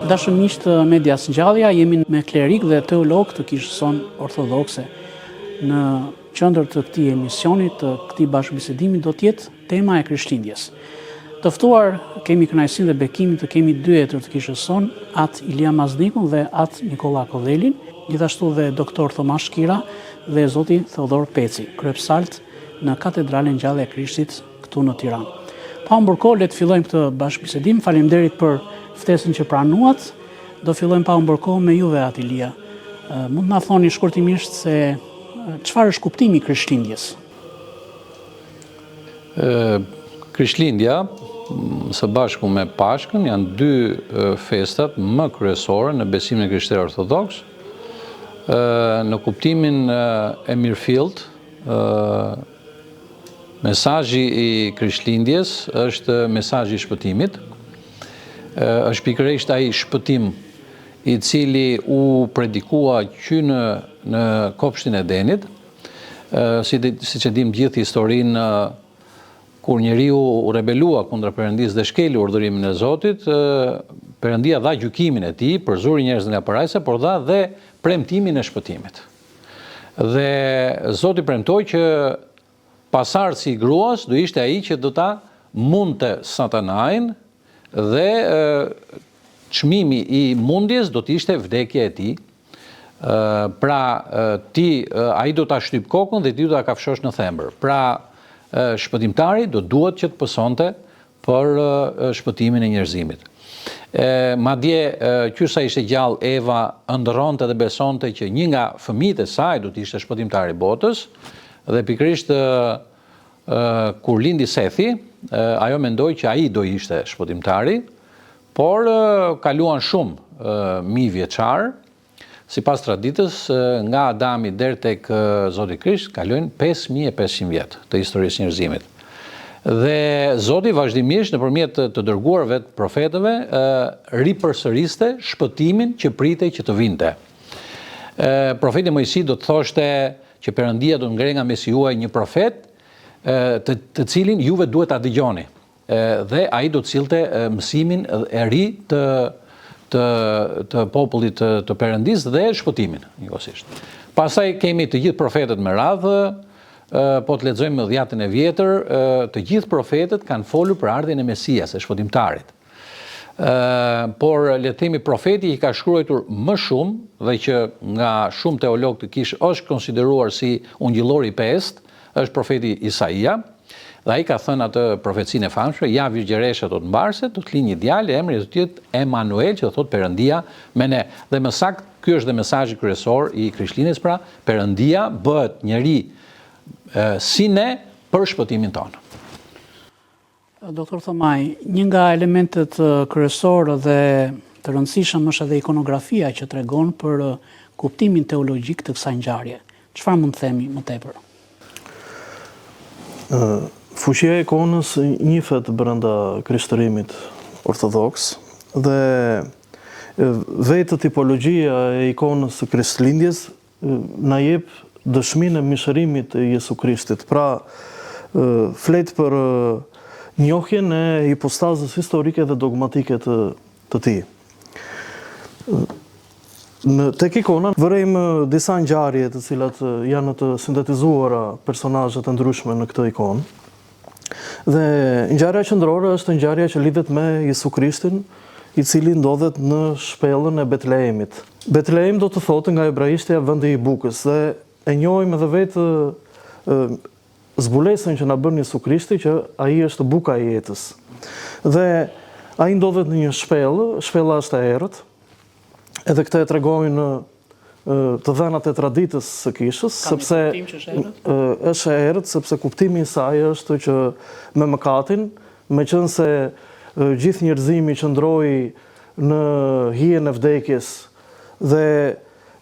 Dashëmiq të Medias Ngjallja, jemi me klerik dhe teolog të Kishës son ortodokse. Në qendër të këtij emisioni, të këtij bashkëbisedimi do të jetë tema e Krishtlindjes. Të ftuar kemi kënaqësinë dhe bekimin të kemi dy etër të Kishës son, atë Ilia Maznikun dhe atë Nikolla Kodhelin, gjithashtu dhe doktor Thomas Shkira dhe zoti Theodor Peci, kryepsalt në Katedralen Ngjallë e Krishtit këtu në Tiranë. Pa humbur le të fillojmë këtë bashkëbisedim. Faleminderit për ftesën që pranuat. Do fillojmë pa humbur kohë me juve, Ilia. Mund na thoni shkurtimisht se çfarë është kuptimi i Krishtlindjes? Krishtlindja së bashku me Pashkën janë dy festat më kryesore në besimin e Krishtit Ortodoks. Në kuptimin e mirëfillt, mesazhi i Krishtlindjes është mesazhi i shpëtimit. Është pikërisht ai shpëtim i cili u predikua që në kopshtin e Denit, siç e dim gjithë historinë, kur njeriu u rebelua kundër Perëndisë dhe shkeli urdhërimin e Zotit, Perëndia dha gjykimin e tij, përzuri njerëzit nga parajsa, por dha dhe premtimin e shpëtimit. Dhe Zoti premtoi që pasardhësi i gruas do ishte ai që do ta mundte Satanajin dhe çmimi i mundjes do të ishte vdekja e tij. Pra ai do ta shtyp kokën dhe ti do ta kafshosh në thembër. Pra shpëtimtari do duhet që të pësonte për shpëtimin e njerëzimit. Madje që sa ishte gjallë Eva ëndërronte dhe besonte që një nga fëmijët e saj do të ishte shpëtimtari i botës, dhe pikërisht kur lindi Sethi, ajo mendoi që ai do ishte shpëtimtari, por kaluan shumë mijë vjeçar. Sipas traditës, nga Adami deri tek Zoti Krisht kalojnë 5500 vjet të historisë së njerëzimit. Dhe Zoti vazhdimisht nëpërmjet të dërguarve të profetëve ripërsëriste shpëtimin që pritej që të vinte. Profeti Mojsi do të thoshte që Perëndia do të ngre nga mes juaj një profet të cilin juve duhet ta dëgjoni. Dhe ai do të sillte mësimin e ri të popullit të Perëndisë dhe shpëtimin njëkohësisht. Pastaj kemi të gjithë profetët me radhë, po të lexojmë në Dhjetën e Vjetër, të gjithë profetët kanë folur për ardhjen e Mesias, e shpëtimtarit. Por le të themi profeti i ka shkruar më shumë dhe që nga shumë teologë të Kishës është konsideruar si ungjillori i pestë, është profeti Isaia, dhe ai ka thënë atë profecinë e famshme: ja virgjeresha do të mbarse, do të linjë një djalë, emri do të jetë Emanuel, që do thotë Perëndia me ne. Dhe më saktë, ky është dhe mesazhi kryesor i Krishtlindjes, pra Perëndia bëhet njeri si ne për shpëtimin tonë. Doktor Thomaj, një nga elementet kryesorë dhe të rëndësishëm është edhe ikonografia që tregon për kuptimin teologjik të kësaj ngjarje. Çfarë mund të themi më tepër? Fuqia e ikonës njihet brenda krishtërimit ortodoks dhe vetë tipologjia e ikonës së Krishtlindjes na jep dëshminë e mishërimit të Jesu Krishtit. Pra, flet për njohjen e hipostazës historike dhe dogmatike të tij. Tek ikona vërejmë disa ngjarje të cilat janë të sintetizuara personazhe të ndryshme në këtë ikonë. Dhe ngjarja qendrore është ngjarja që lidhet me Jesu Krishtin, i cili ndodhet në shpellën e Betlehemit. Betlehem do të thotë nga hebraishtja vendi i bukës, dhe e njohim edhe vetë zbulesën që na bën Jesu Krishti, që ai është buka e jetës. Dhe ai ndodhet në një shpellë, shpella është e errët. Edhe këtë e tregojnë të dhënat e traditës së Kishës, sepse është e errët, sepse kuptimi i saj është që me mëkatin, meqense gjithë njerëzimi qëndroi në hijen e vdekjes dhe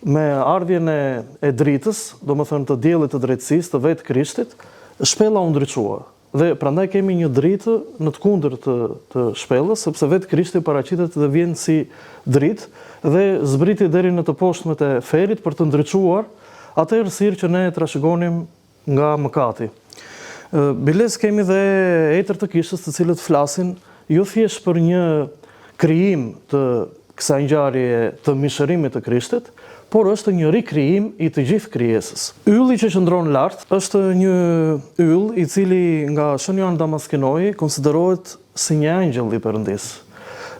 me ardhjen e dritës, domethënë të diellit të drejtësisë, të vetë Krishtit, shpella u ndriçua. Dhe prandaj kemi një dritë në të kundërt të shpellës, sepse vetë Krishti paraqitet dhe vjen si dritë dhe zbriti deri në të poshtmet e ferit për të ndriçuar atë errësirë që ne e trashëgonim nga mëkati. Biles kemi dhe etër të Kishës të cilët flasin jo thjesht për një krijim të kësaj ngjarje të mishërimit të Krishtit, por është një rikrijim i të gjithë krijesës. Ylli që qëndron lart është një yll i cili nga Shën Joan Damaskinoi konsiderohet si një angjëll i Perëndis.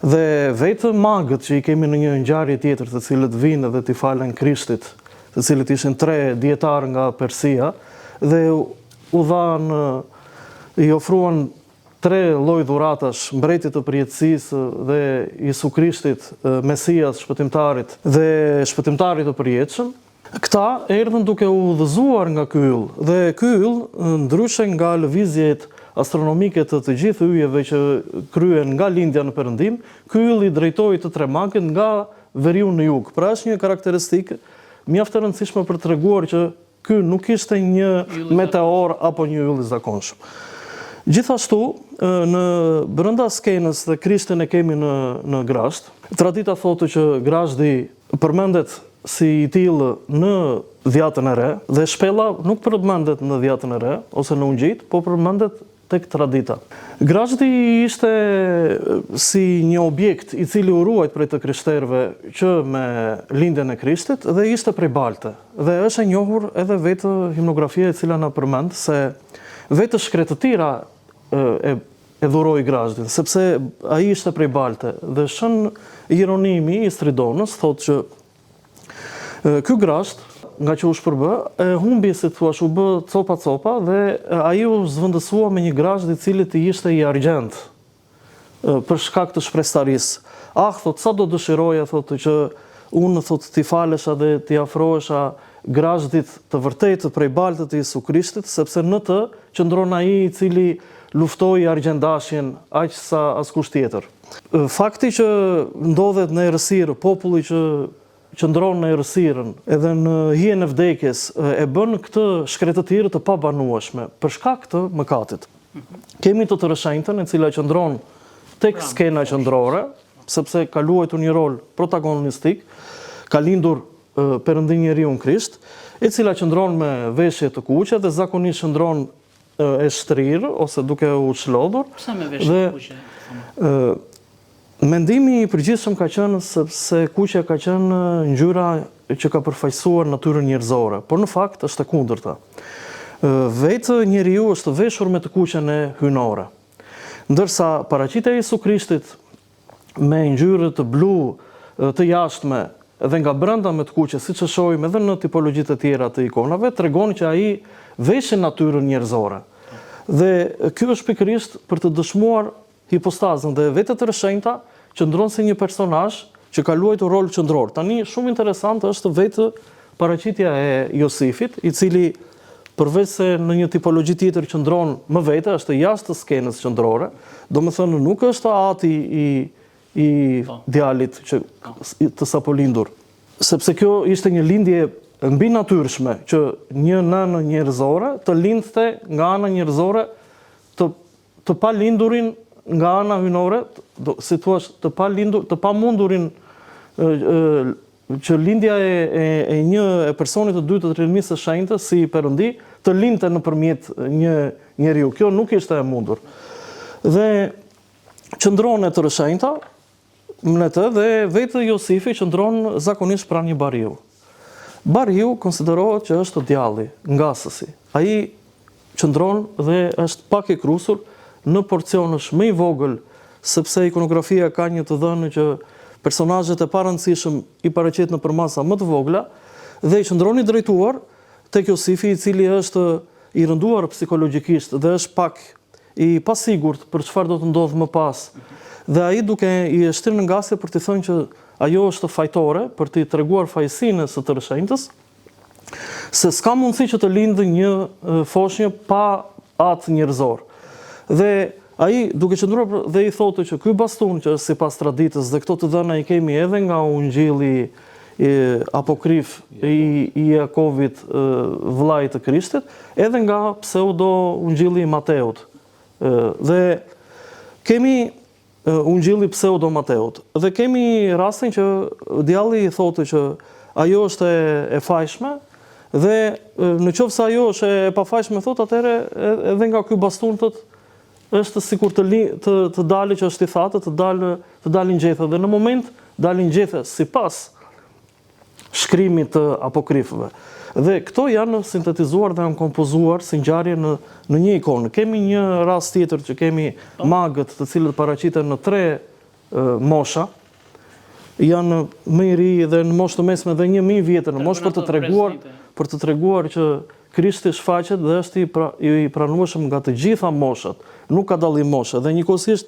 Dhe vetë magët që i kemi në një ngjarje tjetër, të cilët vinë dhe t'i falen Krishtit, të cilët ishin 3 dietarë nga Persia, dhe i ofruan 3 lloj dhuratash, mbretit të përjetësisë dhe Jezu Krishtit, Mesias, shpëtimtarit dhe shpëtimtarit të përjetshëm. Këta erdhën duke u udhëzuar nga ky yll, dhe ky yll, ndryshe nga lëvizjet astronomike të gjithë yjeve që kryen nga lindja në perëndim, ky yll i drejtoi të 3 magët nga veriu në jug. Pra është një karakteristikë mjaft e rëndësishme për të treguar që ky nuk ishte një meteor apo një yll i zakonshëm. Gjithashtu, në brenda skenës dhe Krishtin e kemi në grasht, tradita thotë që grashti përmendet si i tillë në Dhjatën e Re, dhe shpella nuk përmendet në Dhjatën e Re ose në Ungjit, po përmendet tek tradita. Grashti ishte si një objekt i cili u ruajt prej të krishterëve që me lindjen e Krishtit dhe ishte prej balte. Dhe është e njohur edhe vetë himnografia e cila na përmend se vetë shkretëtira e dhuroi grashtin, sepse ai ishte prej balte. Dhe Shën Jeronimi i Stridonës thotë që ky grasht, nga që u shpërbë, humbi, si thua, u bë copa dhe ai u zvendësua me një grasht i cili i ishte i argjend për shkak të shprehstarisë. Thotë, sa do dëshiroja, thotë, që unë, thotë, t'i falesha dhe t'i afrohesha grashtit të vërtetë prej baltët të Jezu Krishtit, sepse në të qëndron ai i cili luftoi argjendashjen aq sa askush tjetër. Fakti që ndodhet në errësirë, populli që qëndron në errësirën edhe në hijen e vdekjes e bën këtë shkretëtirë të pabanueshme për shkak të mëkatit. Kemi të rëshënjtën e cila qëndron tek skena qendrore, sepse ka luajtur një rol protagonistik, ka lindur Perëndi njeriu Krisht, e cila qëndron me veshje të kuqe dhe zakonisht qëndron e shtrirë ose duke u çlodhur. Pse me veshje të kuqe? Mendimi i përgjithshëm ka qenë se kuqja ka qenë ngjyra që ka përfaqësuar natyrën njerëzore, por në fakt është e kundërta. Vetë njeriu është veshur me të kuqen e hynore. Ndërsa paraqitja e Jezu Krishtit me ngjyrë të blu të jashtme dhe nga brenda me të kuqe, siç e shohim edhe në tipologjitë e tjera të ikonave, tregon që ai veshin natyrën njerëzore. Dhe ky është pikërisht për të dëshmuar hipostazën dhe vetë të rëshënjta qëndron si një personazh që ka luajtur rol qendror. Tani shumë interesante është vetë paraqitja e Josifit, i cili përveç se në një tipologji tjetër qëndron më vete, është jashtë të skenës qendrore, domethënë nuk është ati i djalit të sapo lindur, sepse kjo ishte një lindje mbi natyrshme që një nënë njerëzore të lindte nga ana njerëzore të pa lindurin nga ana hynore, si thua, të pa mundurin që lindja e një personit të dytë të Trinisë së Shenjtë si Perëndi të lindte nëpërmjet një njeriu. Kjo nuk ishte e mundur. Dhe qëndron e të rëshënjta në të, dhe vetë Josifi qëndron zakonisht pranë një bariu. Bariu konsiderohet që është djalli, ngasësi. Ai qëndron dhe është pak i krusur në porcionesh më i vogël, sepse ikonografia ka një të dhënë që personazhet e parëndësishëm i paraqet në përmasa më të vogla, dhe i qëndron i drejtuar tek Josifi, i cili është i rënduar psikologjikisht dhe është pak i pasigurt për çfarë do të ndodhë më pas. Dhe ai duke i shtrirë në ngasje për të thënë që ajo është fajtore, për t'i treguar fajësinë së të rëshënjtës, se s'ka mundësi që të lindë një foshnjë pa atë njerëzor. Dhe ai duke qëndruar dhe i thotë që ky bastun që është sipas traditës, dhe këto të dhëna i kemi edhe nga Ungjilli apokrif i Jakovit, vllai të Krishtit, edhe nga pseudo Ungjilli i Mateut. Dhe kemi Ungjilli pseudo Mateut. Dhe kemi rastin që djalli i thotë që ajo është e fajshme, dhe në qoftë se ajo është e pafajshme, thotë, atëherë edhe nga ky bastun thotë është sikur të dalë që është i thatë, të dalin gjethë. Dhe në moment dalin gjethe sipas shkrimit të apokrifëve. Dhe këto janë sintetizuar dhe janë kompozuar si ngjarje në një ikonë. Kemi një rast tjetër që kemi magët të cilët paraqiten në 3 mosha, janë më i ri dhe në moshë të mesme dhe 1000 vjetër në moshë për të treguar që Krishti shfaqet dhe është i pranueshëm nga të gjitha moshat, nuk ka dallim moshe dhe njëkohësisht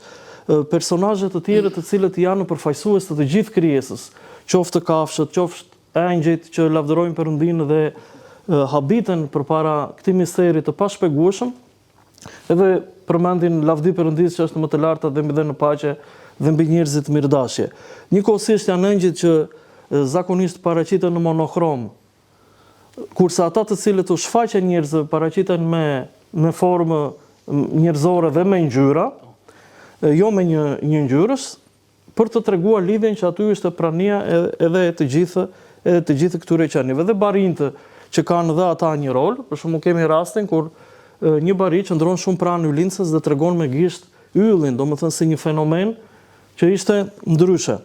personazhe të tjerë të cilët janë përfaqësues të gjithë krijesës, qoftë kafshët, qoftë engjëjt që lavdërojnë Perëndinë dhe habiten përpara këtij misteri të pashpjegueshëm, edhe përmendin lavdi Perëndisë që është më të larta dhe mbi dhe në paqe dhe mbi njerëzit mirëdashje. Njëkohësisht janë engjëjt që zakonisht paraqiten në monohrom, kurse ata të cilët u shfaqen njerëzve paraqiten me formë njerëzore dhe me ngjyra, jo me një ngjyrës, për të treguar lidhjen që aty është prania edhe të gjithë këtyre qenieve dhe barinjtë që kanë dhe ata një rol. Për shembull kemi rastin kur një bari qëndron shumë pranë yllincës dhe tregon me gisht yllin, domethënë si një fenomen që ishte ndryshe.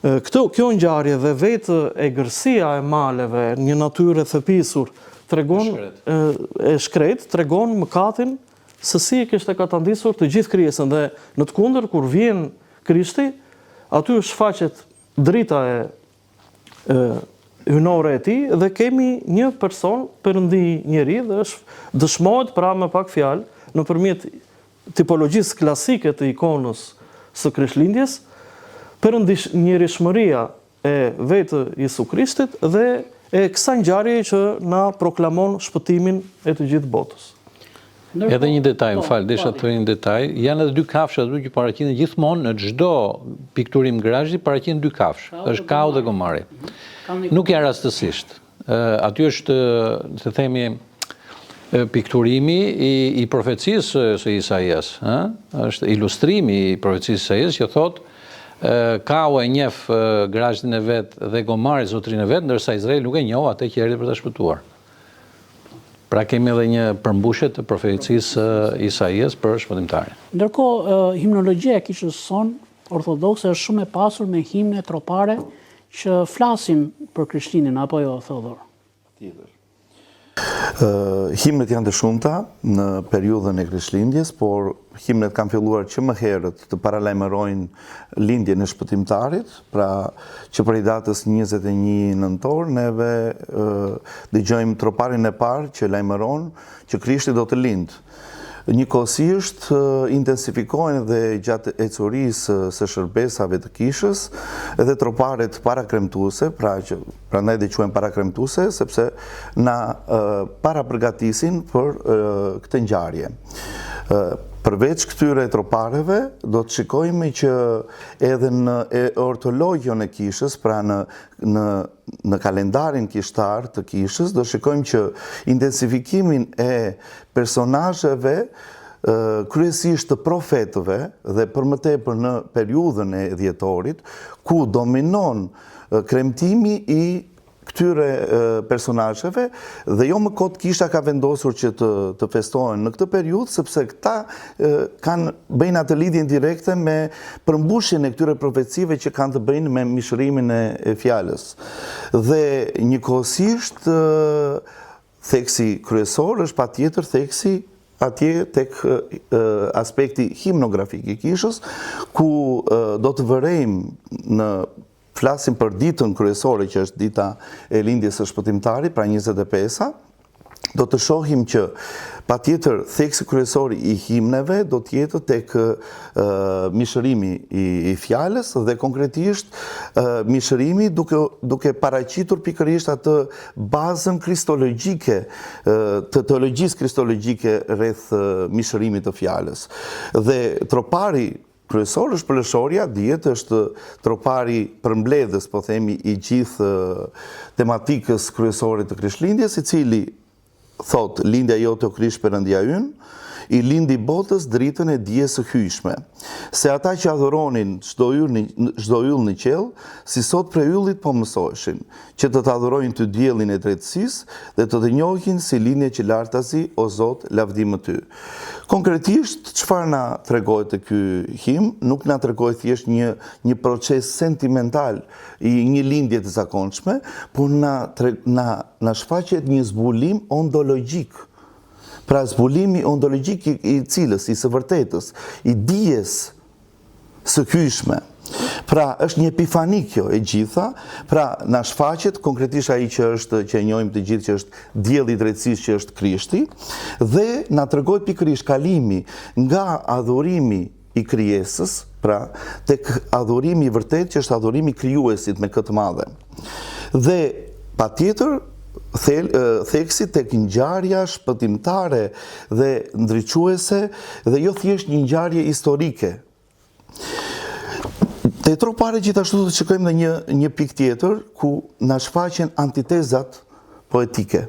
Kjo ngjarje dhe vetë egërsia e maleve, një natyrë e thepisur, tregon e shkret, tregon mëkatin se si kishte katandisur të gjithë krijesën dhe në të kundër kur vjen Krishti, aty shfaqet drita hynore e tij dhe kemi një person Perëndi njeri dhe është dëshmohet pra me pak fjalë nëpërmjet tipologjisë klasike të ikonës së Krishtlindjes, perëndinjërishmëria e vetë Jezu Krishtit dhe e kësaj ngjarjeje që na proklamon shpëtimin e të gjithë botës. Edhe një detaj, më falë, desha të një detaj, janë edhe 2 kafshë aty që paraqiten gjithmonë në çdo pikturim grazhdi paraqiten 2 kafshë, është kau dhe gomari. Nuk janë rastësisht. Aty është, të themi, pikturimi i profecisë së Isaias, është ilustrimi i profecisë së Isaias që thotë kau e njeh grazhdin e vet dhe gomari zotrin e vet, ndërsa Izraeli nuk e njoh atë që erdhi për ta shpëtuar. Pra kemi edhe një përmbushje të profecisë Isaias për shpëtimtarin. Ndërkohë, himnologjia e kishës son ortodokse është shumë e pasur me himne tropare që flasin për Krishtlindjen, apo jo, Theodor? Himnet janë të shumta në periudhën e Krishtlindjes, por himnet kanë filluar që më herët të paralajmërojnë lindjen e shpëtimtarit, pra që prej datës 21 nëntor neve dëgjojmë troparin e parë që lajmëron që Krishti do të lindë. Njëkohësisht intensifikohen dhe gjatë ecurisë së shërbesave të kishës edhe troparet parakremtuese, prandaj dhe quhen parakremtuese, sepse na parapërgatisin për këtë ngjarje. Përveç këtyre tropareve, do të shikojmë që edhe në ortologjon e kishës, pra në kalendarin kishtar të kishës, do shikojmë që intensifikimin e personazheve kryesisht të profetëve dhe për më tepër në periudhën e dhjetorit, ku dominon kremtimi i këtyre personazheve dhe jo më kot kisha ka vendosur që të festohen në këtë periudhë, sepse këta bëjnë atë lidhjen direkte me përmbushjen e këtyre profecive që kanë të bëjnë me mishërimin e fjalës. Dhe njëkohësisht theksi kryesor është patjetër theksi atje tek aspekti himnografik i kishës, ku do të vërejmë flasim për ditën kryesore që është dita e lindjes së shpëtimtarit, pra 25-a, do të shohim që patjetër theksi kryesori i himneve do të jetë tek mishërimi i fjalës dhe konkretisht mishërimi duke paraqitur pikërisht atë bazën kristologjike, të teologjisë kristologjike rreth mishërimit të fjalës. Dhe tropari kryesor është pëleshorja, dihet është tropari përmbledhës, po themi, i gjithë tematikës kryesore të Krishtlindjes, i cili thot lindja jote o Krisht Perëndia ynë, i lindi botës dritën e dijes së hyjshme, se ata që adhuronin çdo yll në qell, si sot prej yllit po mësoheshin, që të adhurojnë ty diellin e drejtësisë dhe të njohin si lindje që lartasi, o Zot, lavdim ty. Konkretisht, çfarë na tregohet te ky him? Nuk na tregohet thjesht një proces sentimental i një lindje të zakonshme, por na shfaqet një zbulim ontologjik. Pra zbulimi ontologjik i cilës, i së vërtetës, i dijes së hyjshme. Pra është një epifani kjo e gjitha, pra na shfaqet konkretisht ai që e njohim të gjithë që është dielli i drejtësisë, që është Krishti, dhe na tregohet pikërisht kalimi nga adhurimi i krijesës, pra tek adhurimi i vërtet që është adhurimi i krijuesit me këtë madhe. Dhe patjetër theksi tek ngjarja shpëtimtare dhe ndriçuese dhe jo thjesht një ngjarje historike. Te tropare gjithashtu të shikojmë në një pikë tjetër ku na shfaqen antitezat poetike.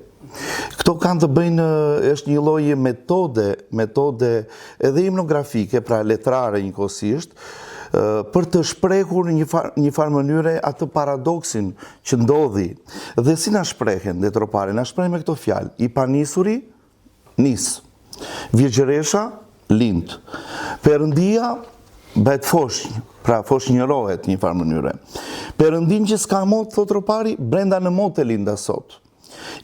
Këto kanë të bëjnë, është një lloj metode edhe himnografike, pra letrare njëkohësisht, për të shprehur një farë mënyre atë paradoksin që ndodhi. Dhe si na shprehen dhe tropare, na shprehen me këto fjalë: i panisuri nis, Virgjëresha lind, Perëndia bëhet foshnjë, pra foshnjërohet një farë mënyre. Perëndin që s'ka mot, thot tropari, brenda në mot e linda sot.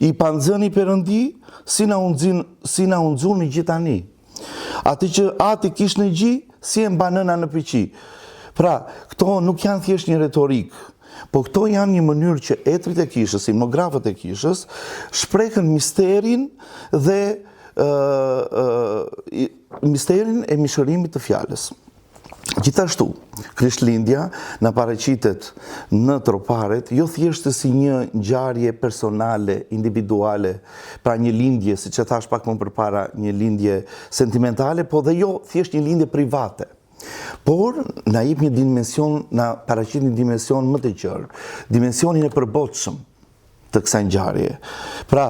I panzëni Perëndi, si na unxun në gjithani. Ati që ati kish në gji, si e mba nëna në piqi. Pra, këto nuk janë thjesht një retorik, po këto janë një mënyrë që etrit e kishës, himnografët e kishës, shprehen misterin dhe misterin e mishërimit të fjalës. Gjithashtu, Krishtlindja na paraqitet në troparet jo thjesht si një ngjarje personale, individuale, pra një lindje, siç e thash pak më përpara, një lindje sentimentale, po dhe jo thjesht një lindje private. Por na jep një dimension, na paraqit një dimension më të gjerë, dimensionin e përbotshëm të kësaj ngjarje. Pra,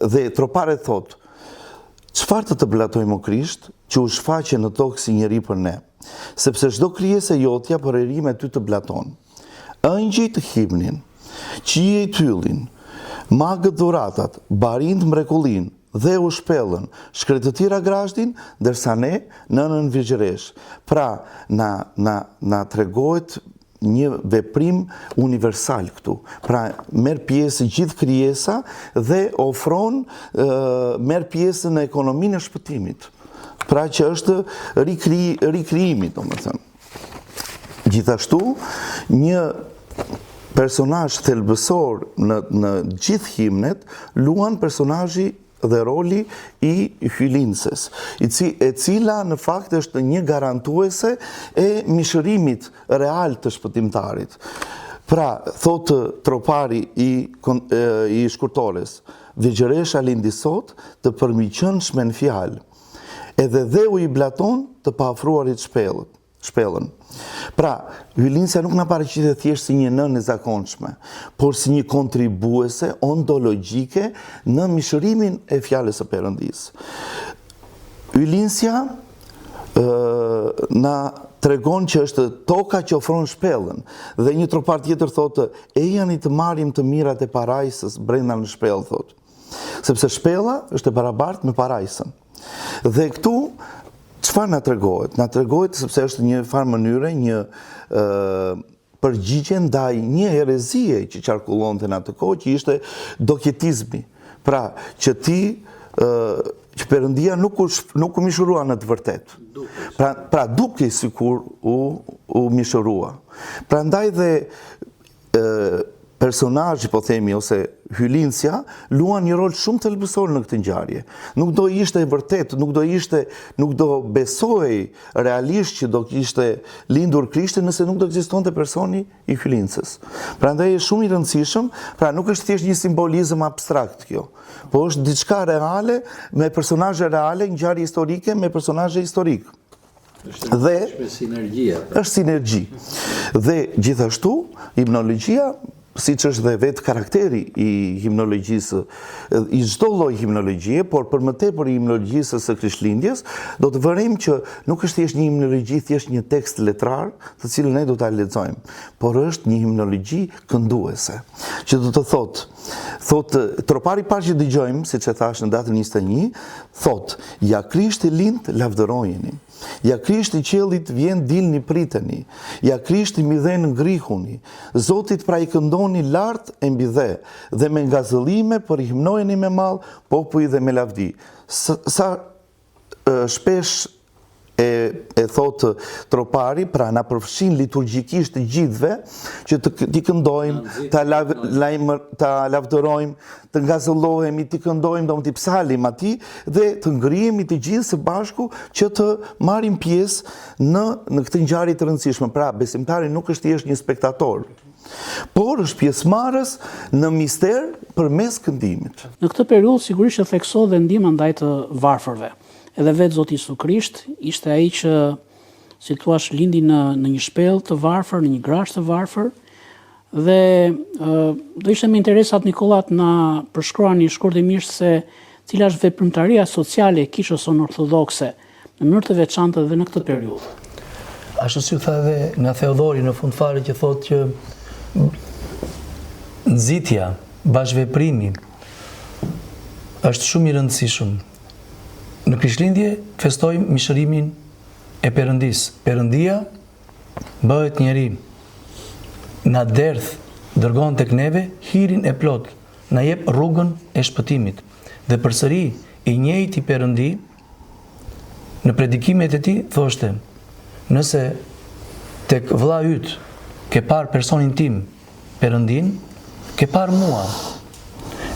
dhe troparet thotë: çfarë të blatojmë o Krisht, që u shfaqe në tokë si njeri për ne, sepse çdo krijesë jotja për eri me ty të blaton. Ëngjëjt himnin, qije i tyllin, magët dhuratat, barind mrekullin, dhe u shpellën, shkretëtira grashtin, ndërsa ne nënën Virgjëresh. Pra, na tregohet një veprim universal këtu. Pra, merr pjesë gjithë krijesa dhe ofron, merr pjesë në ekonominë e shpëtimit. Pra që është rikrijimi, domethënë. Gjithashtu, një personazh thelbësor në gjithë himnet luan personazhi dhe roli i hyjlinces, e cila në fakt është një garantuese e mishërimit real të shpëtimtarit. Pra, thotë tropari i shkurtores: Virgjëresha lindi sot, të përmiqënshme në fjalë, edhe dheu i blaton të paafruarit shpellën. Pra, hyjlincia nuk na paraqitet thjesht si një nënë e zakonshme, por si një kontribuese ontologjike në mishërimin e fjalës së Perëndisë. Hyjlincia na tregon që është toka që ofron shpellën, dhe një tropar tjetër thotë: ejani të marrim të mirat e parajsës brenda në shpellë, thotë. Sepse shpella është e barabartë me parajsën. Dhe këtu çfarë na tregohet? Na tregohet sepse është një farë mënyre, një përgjigje ndaj një herezie që qarkullonte në atë kohë, që ishte dokjetizmi. Pra, që që Perëndia nuk u mishërua në të vërtet. Pra duke sikur u mishërua. Prandaj dhe personazhi, po themi, ose hyjlincia, luan një rol shumë thelbësor në këtë ngjarje. Nuk do ishte e vërtet, nuk do besoj realisht që do kishte lindur Krishti nëse nuk do ekzistonte personi i hyjlincës. Prandaj është shumë i rëndësishëm, pra nuk është thjesht një simbolizëm abstrakt kjo, po është diçka reale, me personazhe reale, ngjarje historike me personazhe historik. Dhe është sinergji. Dhe gjithashtu himnologjia siç është dhe vetë karakteri i himnologjisë, i çdo lloj himnologjie, por për më tepër i himnologjisë së Krishtlindjes, do të vërejmë që nuk është thjesht një himnologji, thjesht një tekst letrar, të cilën ne do ta lexojmë, por është një himnologji kënduese, që do të thotë tropari parë që dëgjojmë, siç e thash në datën 21, thotë: "Ja Krishti lind, lavdërojeni. Ja Krishti qiellit vjen, dilni priteni. Ja Krishti midhen ngrihuni. Zotit pra i këndoni lart e mbi dhe me ngazëllime për i himnojeni me mall, popull dhe me lavdi." Sa shpesh e thotë tropari, pra na përfshin liturgjikisht të gjithëve që t'i këndojmë, ta lavdërojmë, të ngazëllohemi, t'i këndojmë, do më t'i psalim ati dhe të ngrihemi të gjithë së bashku që të marrim pjesë në këtë ngjarje të rëndësishme. Pra, besimtari nuk është thjesht një spektator, por është pjesëmarrës në mister përmes këndimit. Në këtë periudhë sigurisht që theksohet dhe ndihma ndaj të varfërve. Edhe vetë Zoti Jezu Krisht ishte ai që, si thua, lindi në një shpellë të varfër, në një grash të varfër, dhe do ishte me interesat Nikolat na përshkruani shkurtimisht se cila është veprimtaria sociale e kishës sonë ortodokse në mënyrë të veçantë dhe në këtë periudhë. Ashtu si u tha edhe nga Theodori në fund fare, që thotë që nxitja, bashkëveprimi është shumë i rëndësishëm. Në Krishtlindje festojmë mishërimin e Perëndisë. Perëndia bëhet njeri, na derdh, dërgon tek neve hirin e plot, na jep rrugën e shpëtimit. Dhe përsëri i njëjti Perëndi në predikimet e tij thoshte: "Nëse tek vëlla yt ke parë personin tim, Perëndin, ke parë mua."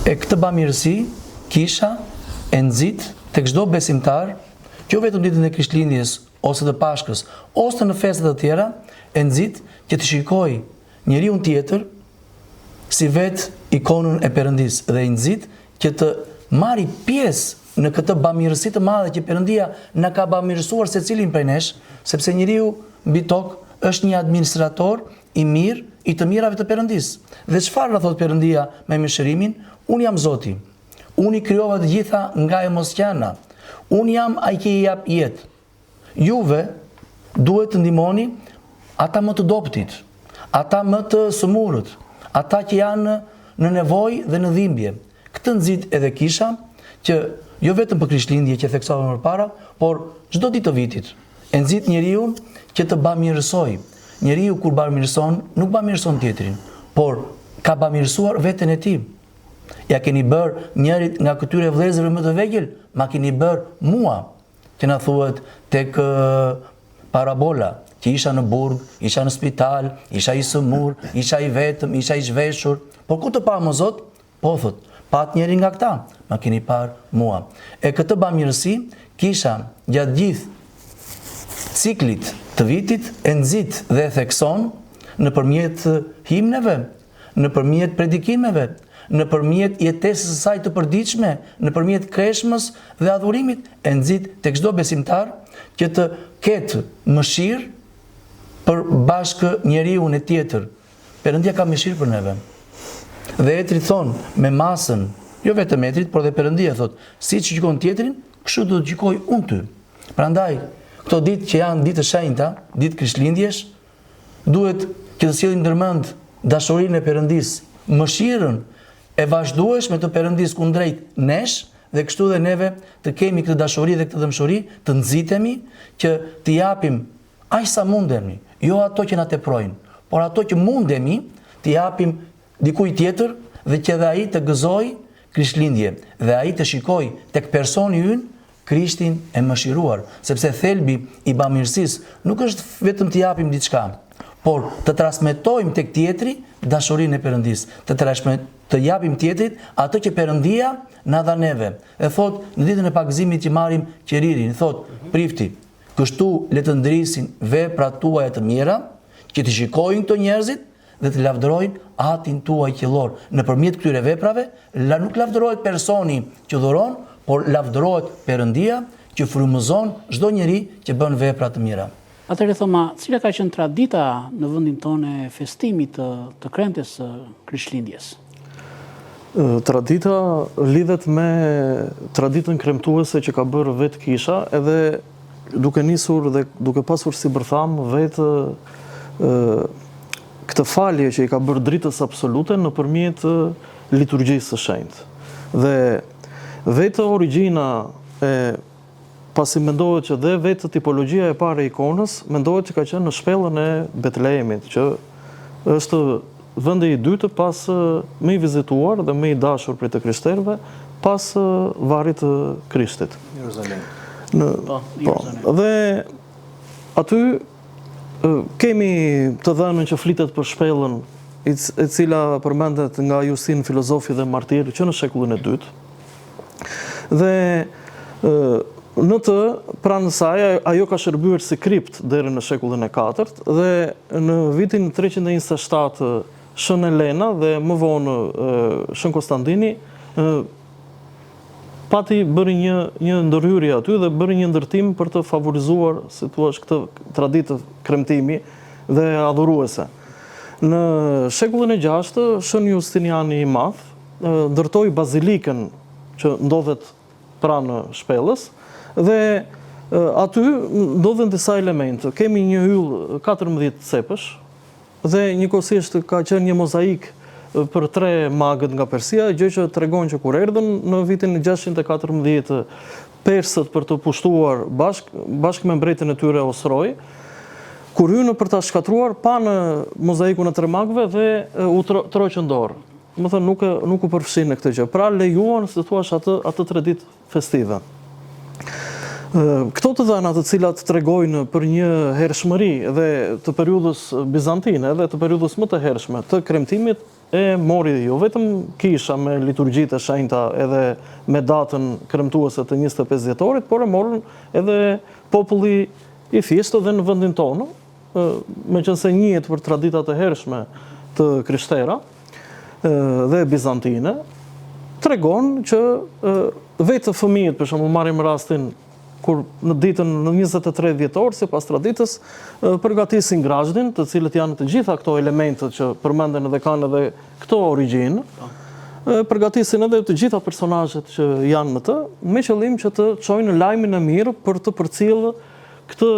E këtë bamirësi kisha e nxit tek çdo besimtar, jo vetëm ditën e Krishtlindjes ose të Pashkës, ose në festat të tjera, e nxit që të shikoj njeriu tjetër si vetë ikonën e Perëndisë dhe i nxit që të marri pjesë në këtë bamirësi të madhe që Perëndia na ka bamirësuar secilin prej nesh, sepse njeriu mbi tokë është një administrator i mirë i të mirave të Perëndisë. Dhe çfarë na thot Perëndia me mëshirimin? Unë jam Zoti. Unë i krijova të gjitha nga e mosqana. Unë jam ai që i jap jetë. Juve duhet të ndihmoni ata më të dobtit, ata më të sëmurët, ata që janë në nevojë dhe në dhimbje. Këtë nxit edhe kisha që jo vetëm për Krishtlindje që theksova më parë, por çdo ditë të vitit. E nxit njeriu që të bamirësoj. Njeriu kur bamirëson, nuk bamirëson tjetrin, por ka bamirësuar veten e tij. Ja keni bërë njërit nga këtyre vëllezërve më të vegjël, ma keni bërë mua, që na thuhet tek parabola, që isha në burg, isha në spital, isha i sëmur, isha i vetëm, isha i zhveshur. Por ku të pa më Zot? Po thot, pat njëri nga këta, ma keni parë mua. E këtë bamirësi kisha gjatë gjithë ciklit të vitit e nxit dhe e thekson nëpërmjet himneve, nëpërmjet predikimeve, nëpërmjet jetesës së saj të përditshme, nëpërmjet kreshmës dhe adhurimit, e nxit tek çdo besimtar që të ketë mëshirë për bashkë njeriu e tjetër. Perëndia ka mëshirë për neve. Dhe etri thon me masën, jo vetëm etrit, por dhe Perëndia thot, siç gjykon tjetrin, kështu do të gjykoj unë ty. Prandaj, këto ditë që janë ditë të shenjta, ditë Krishtlindjesh, duhet që të sillim ndërmend dashurinë e Perëndisë, mëshirën e vazhdueshme të Perëndisë kundrejt nesh, dhe kështu dhe neve të kemi këtë dashuri dhe këtë dëmshuri, të nxitemi që të japim aq sa mundemi, jo ato që na teprojnë, por ato që mundemi të japim dikujt tjetër dhe që dhe ai të gëzojë Krishtlindje dhe ai të shikojë tek personi ynë Krishtin e mëshiruar, sepse thelbi i bamirësisë nuk është vetëm të japim diçka, por të transmetojmë tek tjetri dashurinë e Perëndisë, të japim tjetrit atë që Perëndia na dha neve. E thot në ditën e pagëzimit që marrim qeririn, thot prifti, kështu le të ndrisin veprat tuaja të mira, që të shikojnë këto njerëzit dhe të lavdërojnë Atin tuaj qiellor. Nëpërmjet këtyre veprave, nuk lavdërohet personi që dhuron, por lavdërohet Perëndia që frymëzon çdo njeri që bën vepra të mira. Atëherë thoma, cila ka qenë tradita në vendin tonë e festimit të kremtes së Krishtlindjes? Tradita lidhet me traditën kremtuese që ka bërë vetë kisha, edhe duke nisur dhe duke pasur si bërtham vetë këtë falje që i ka bërë dritës absolute nëpërmjet liturgjisë së shenjtë. Dhe vetë origjina e pasi mendohet që dhe vetë tipologjia e parë e ikonës mendohet që ka qenë në shpellën e Betlehemit, që është vendi i dytë pas më i vizituar dhe më i dashur prej të krishterëve pas varrit të Krishtit. Jeruzalem. Dhe aty kemi të dhënën që flitet për shpellën e cila përmendet nga Justin, filozofi dhe martir, që në shekullin e dytë. Dhe në të pranë saj, ajo ka shërbyer si kript deri në shekullin e 4 dhe në vitin 327 Shën Elena dhe më vonë Shën Konstantini pati bëri një ndërhyrje aty dhe bëri një ndërtim për të favorizuar, si thua, këtë traditë kremtimi dhe adhuruese. Në shekullin e 6 Shën Justiniani i Madh ndërtoi bazilikën që ndodhet pranë shpellës. Dhe aty ndodhen disa elemente. Kemi një yll 14 cepësh dhe njëkohësisht ka qenë një mozaik për 3 magët nga Persia, gjë që tregon që kur erdhën në vitin 614 persët për të pushtuar bashkë me mbretin e tyre Osroj, kur hynë për ta shkatruar, panë mozaikun e 3 magëve dhe u troqën dorë. Më thënë nuk u përfshin në këtë gjë. Pra lejuan, si thua, atë 3 ditë festive. Këto të dhëna të cilat tregojnë për një hershmëri dhe të periudhës bizantine dhe të periudhës më të hershme të kremtimit e mori jo vetëm kisha me liturgjitë e shenjta edhe me datën kremtuese të 25 dhjetorit, por e morën edhe populli i thjeshtë dhe në vendin tonë, meqense njihet për traditat e hershme të krishtera dhe bizantine, tregon që vetë fëmijët, për shembull, marrim rastin kur në ditën në 23 dhjetor, sipas traditës, përgatisin grazhdin, të cilët janë të gjitha këto elementet që përmenden edhe kanë edhe këto origjinë, përgatisin edhe të gjitha personazhet që janë në të, me qëllim që të çojnë lajmin e mirë për të përcjellë këtë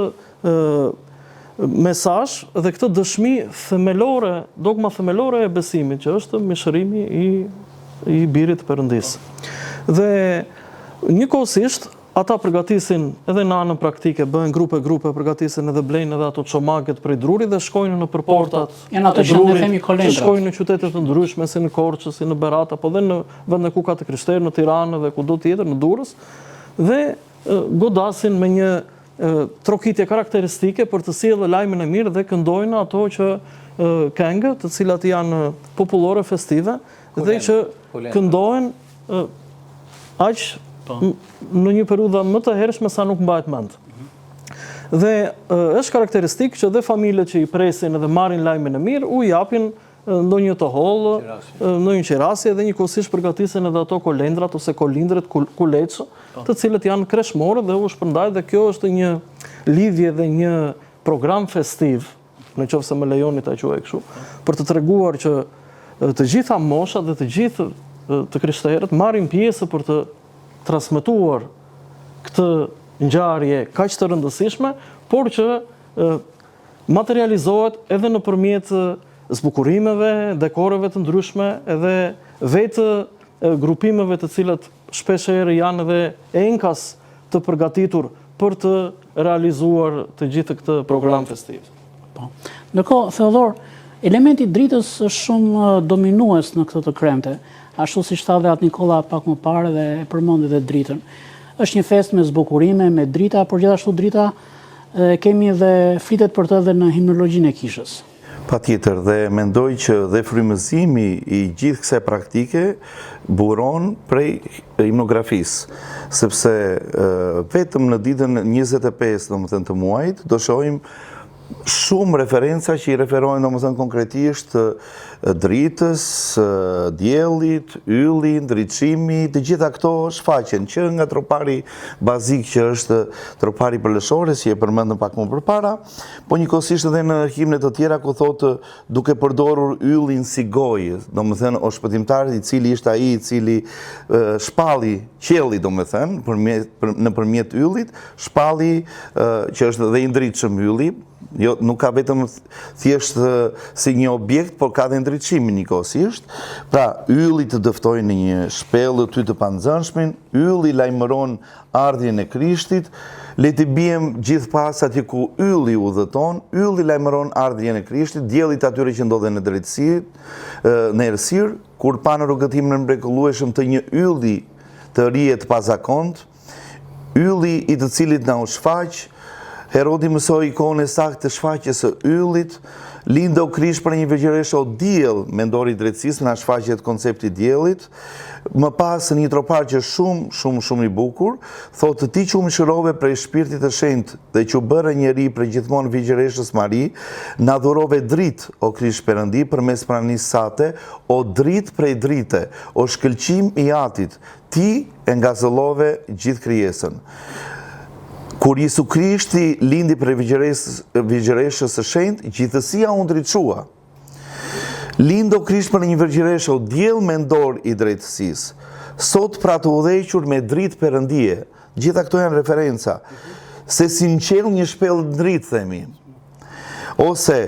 mesazh dhe këtë dëshmi themelore, dogma themelore e besimit, që është mishërimi i birit të Perëndis. Dhe njëkohësisht ata përgatisin edhe në anën praktike, bëhen grupe, përgatisin edhe blejnë edhe ato çomaket prej drurit dhe shkojnë në përportat e drurit, që shkojnë në qytete të ndryshme, si në Korçë, si në Berat, apo dhe në vende ku ka të krishterë, në Tiranë dhe kudo tjetër, në Durrës, dhe godasin me një trokitje karakteristike për të sjellë lajmin e mirë dhe këndojnë ato që këngë, të cilat janë popullore festive dhe që këndohen aq në një periudhë më të hershme sa nuk mbahet mend. Dhe është karakteristik që dhe familjet që i presin dhe marrin lajmin e mirë u japin ndonjë të hollë, ndonjë qerasje dhe njëkohësisht përgatisen edhe ato kolendrat ose kolindret, kuleç, të cilët janë kreshmore dhe u shpërndajnë, dhe kjo është një lidhje dhe një program festiv, nëse më lejoni ta quaj kështu, për të treguar që të gjitha moshat dhe të gjithë të krishterët marrin pjesë për të transmetuar këtë ngjarje kaq të rëndësishme, por që materializohet edhe nëpërmjet zbukurimeve, dekoreve të ndryshme, edhe vetë grupimeve të cilat shpeshherë janë edhe enkas të përgatitur për të realizuar të gjithë këtë program festiv. Po. Ndërkohë, Theodor, elementi i dritës është shumë dominues në këtë të kremte. Ashtu si tha dhe atë Nikola pak më parë dhe e përmendi edhe dritën. Është një festë me zbukurime, me drita, por gjithashtu drita kemi dhe flitet për të edhe në himnologjinë e kishës. Patjetër, dhe mendoj që dhe frymëzimi i gjithë kësaj praktike buron prej himnografisë, sepse vetëm në ditën 25, domethënë të muajit, do shohim shumë referenca që i referojnë domethënë konkretisht dritës, diellit, yllit, ndriçimi, të gjitha këto shfaqen që nga tropari bazik që është tropari përleshore, si e përmendëm pak më përpara, po njëkohësisht edhe në himne të tjera ku thotë duke përdorur yllin si gojë, domethënë o shpëtimtari i cili ishte ai i cili shpalli qielli domethënë nëpërmjet yllit, shpalli që është dhe i ndritshëm ylli. Jo, nuk ka vetëm thjesht si një objekt, por ka dhe ndriçimin njëkohësisht. Pra, ylli të dëftoi në një shpellë ty të panzënshmin, ylli lajmëron ardhjen e Krishtit, le të bijem gjithë pas atje ku ylli udhëton, ylli lajmëron ardhjen e Krishtit, diellit atyre që ndodhen në drejtësi, në errësirë, kur pa në rrugëtimin e mrekullueshëm të një ylli të rihet pazakont, ylli i të cilit na u shfaq. Herodi mësoi ikone saktë të shfaqjes së yllit, lindo Krisht për një vegjëreshe o diell, mendori i drejtësisë, na shfaqet koncepti i diellit. Më pas një tropar që shumë i bukur, thotë ti që u mëshirove prej shpirtit të shenjtë dhe që u bëre njeri për gjithmonë vegjëreshës Mari, na dhurove dritë o Krisht Perëndi përmes pranisë sate, o dritë prej drite, o shkëlqim i atit, ti e ngazëllove gjithë krijesën. Kur Jesu Krishti lindi prej vegjëreshës së shenjtë, gjithësia u ndriçua. Lindo Krisht për një vegjëreshe o diell mendor i drejtësisë. Sot pra të udhëhequr me dritë perëndie. Gjitha këto janë referenca. Se si në qiell një shpellë dritë themi. Ose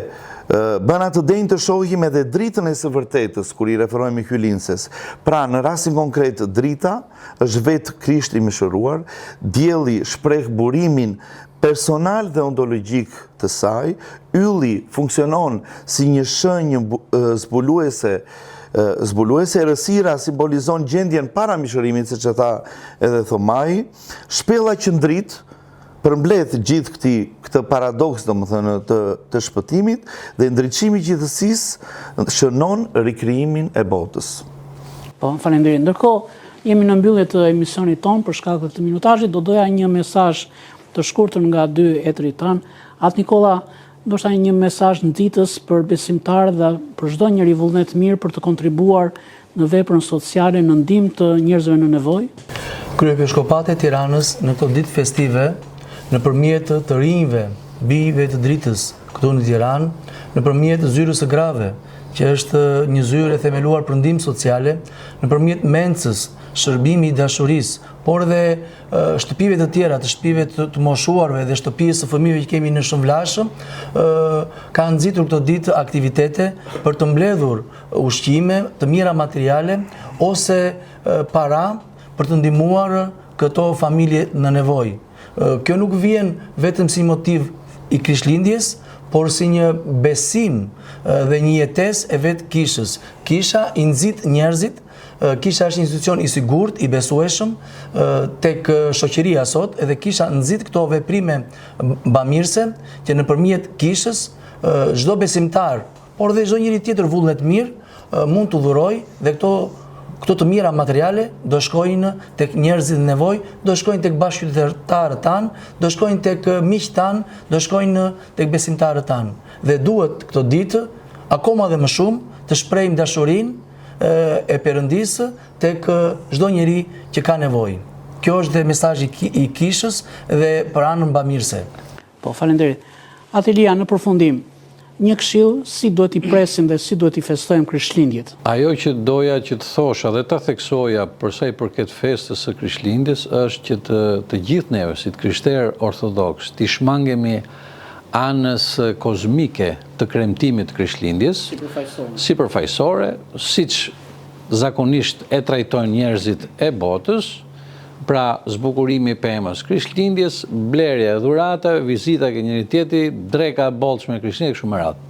bën atë denjë të shohim edhe dritën e së vërtetës, kur i referojmë hyllinses. Pra, në rastin konkret, drita është vetë Krishti i mëshiruar, dielli shpreh burimin personal dhe ontologjik të saj, ylli funksionon si një shenjë zbuluese, errësira simbolizon gjendjen para mishërimit, siç e tha edhe Thomai, shpella që ndrit përmbledh gjithë këtë paradoks domethënë të shpëtimit dhe ndriçimi i gjithësisë shënon rikrijimin e botës. Po, faleminderit. Ndërkohë jemi në mbyllje të emisionit ton për shkak të minutazhit, do doja një mesazh të shkurtër nga dy etrit tan. Atë Nikolla, ndoshta një mesazh nxitës për besimtarët dhe për çdo njeri vullnet mirë për të kontribuar në veprën sociale në ndihmë të njerëzve në nevojë. Kryepiskopati i Tiranës në këto ditë festive nëpërmjet të rinjve, bijve të dritës këtu në Tiranë, nëpërmjet zyrës së grave, që është një zyrë e themeluar për ndihmë sociale, nëpërmjet mencës, shërbimi i dashurisë, por edhe shtëpive të tjera, të shtëpive të moshuarve dhe shtëpisë së fëmijëve që kemi në Shënvlashëm, kanë nxitur këto ditë aktivitete për të mbledhur ushqime, të mira materiale ose para për të ndihmuar këto familje në nevojë. Kjo nuk vjen vetëm si motiv i Krishtlindjes, por si një besim dhe një jetesë e vetë kishës. Kisha i nxit njerëzit, kisha është institucion i sigurt, i besueshëm tek shoqëria sot, edhe kisha nxit këto veprime bamirëse që nëpërmjet kishës çdo besimtar, por dhe çdo njeri tjetër vullnet mirë mund të dhurojë dhe këto të mira materiale do shkojnë tek njerëzit në nevojë, do shkojnë tek bashkëqytetarët tanë, do shkojnë tek miqtë tanë, do shkojnë tek besimtarët tanë. Dhe duhet këto ditë, akoma dhe më shumë, të shprehim dashurinë e Perëndisë tek çdo njeri që ka nevojë. Kjo është dhe mesazhi i kishës dhe për anën bamirëse. Po, faleminderit. Atelia, në përfundim, një këshill si duhet i presim dhe si duhet i festojmë Krishtlindjet? Ajo që doja që të thosha dhe ta theksoja për sa i përket festës së Krishtlindjes është që të gjithë neve, si të krishterë ortodoks, të shmangemi anës kozmike të kremtimit të Krishtlindjes, sipërfaqësore, siç zakonisht e trajtojnë njerëzit e botës, pra zbukurimi i pemës Krishtlindjes, blerja e dhuratave, vizita ke njëri tjetri, dreka e bollshme e Krishtlindjes kështu me radhë.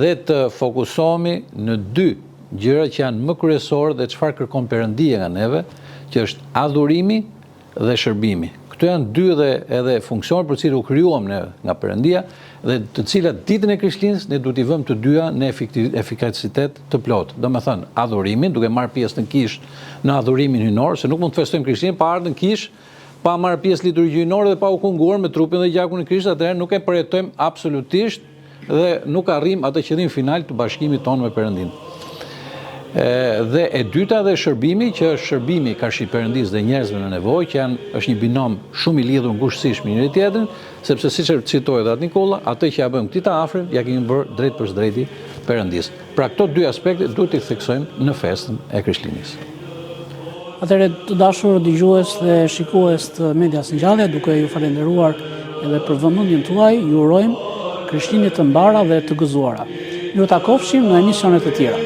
Dhe të fokusohemi në dy gjëra që janë më kryesorë dhe çfarë kërkon Perëndia nga neve, që është adhurimi dhe shërbimi. Këto janë dy edhe funksionet për të cilët u krijuam ne nga Perëndia dhe të cilat ditën e Krishtlindjes ne duhet i vëmë të dyja në efikacitet të plotë. Domethënë, adhurimin, duke marrë pjesë në kishë në adhurimin hynor, se nuk mund të festojmë Krishtlindjen pa ardhur në kishë pa marrë pjesë liturgjinore dhe pa u kunguar me trupin dhe gjakun e Krishtit, atëherë nuk e përjetojmë absolutisht dhe nuk arrim atë qëllim final të bashkimit tonë me Perëndin. Dhe e dyta dhe shërbimi, që është shërbimi karshi Perëndis dhe njerëzve në nevojë, që është një binom shumë i lidhur ngushësisht me njëri tjetrin, sepse siç e citoi edhe atë Nikolla, atë që ja bëjmë këtij të afërm, ja kemi bërë drejt për drejti Perëndis. Pra këto dy aspekte duhet t'i theksojmë në festën e Krishtlindjes. Atëherë të dashur dëgjues dhe shikues të Medias Ngjallja, duke ju falendëruar edhe për vëmendjen tuaj, ju urojmë Krishtlindje të mbara dhe të gëzuara. Ju takofshim në emisione të tjera.